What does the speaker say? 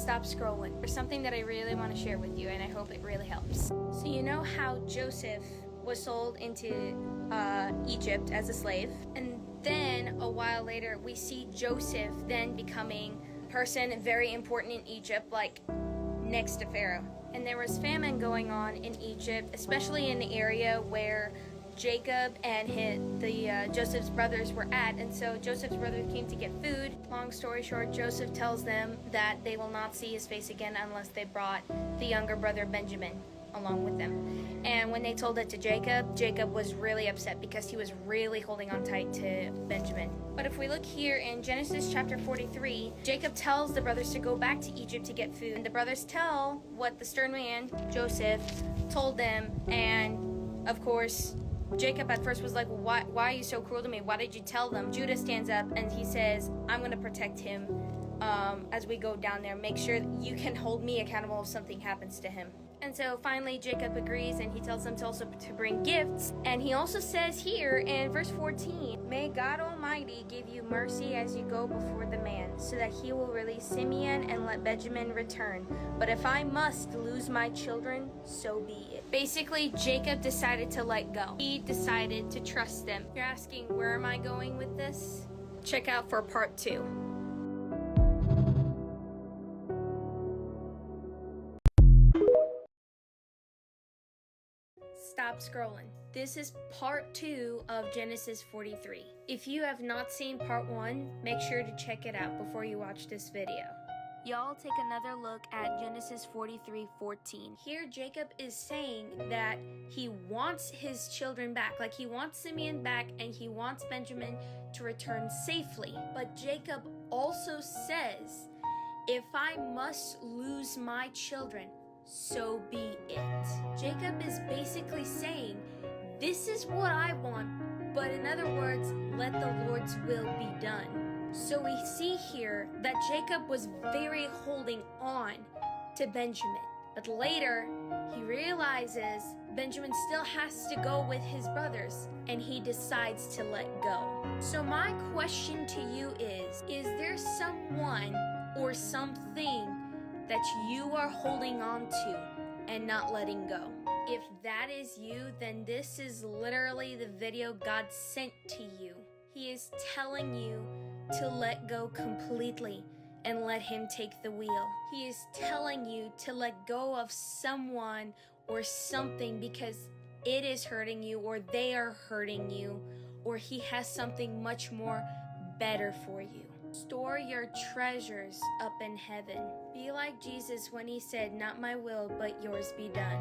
stop scrolling. There's something that I really want to share with you, and I hope it really helps. So you know how Joseph was sold into Egypt as a slave, and then a while later we see Joseph then becoming a person very important in Egypt, like next to Pharaoh. And there was famine going on in Egypt, especially in the area where Jacob and Joseph's brothers were at. And so Joseph's brothers came to get food. Long story short, Joseph tells them that they will not see his face again unless they brought the younger brother Benjamin along with them. And when they told it to Jacob, Jacob was really upset because he was really holding on tight to Benjamin. But if we look here in Genesis chapter 43, Jacob tells the brothers to go back to Egypt to get food. And the brothers tell what the stern man, Joseph, told them. And of course, Jacob at first was like, why are you so cruel to me? Why did you tell them? Judah stands up and he says, I'm going to protect him as we go down there. Make sure that you can hold me accountable if something happens to him. And so finally Jacob agrees, and he tells them to bring gifts. And he also says here in verse 14, may God Almighty give you mercy as you go before the man, so that he will release Simeon and let Benjamin return. But if I must lose my children, so be it. Basically, Jacob decided to let go. He decided to trust them. You're asking, where am I going with this? Check out for part 2. Stop scrolling. This is part 2 of Genesis 43. If you have not seen part 1, make sure to check it out before you watch this video. Y'all take another look at Genesis 43:14. Here Jacob is saying that he wants his children back. Like, he wants Simeon back and he wants Benjamin to return safely. But Jacob also says, if I must lose my children, so be it. Jacob is basically saying, this is what I want, but in other words, let the Lord's will be done. So we see here that Jacob was very holding on to Benjamin. But later, he realizes Benjamin still has to go with his brothers, and he decides to let go. So my question to you is there someone or something that you are holding on to and not letting go? If that is you, then this is literally the video God sent to you. He is telling you to let go completely and let him take the wheel. He is telling you to let go of someone or something because it is hurting you, or they are hurting you, or he has something much more better for you. Store your treasures up in heaven. Be like Jesus when he said, not my will, but yours be done.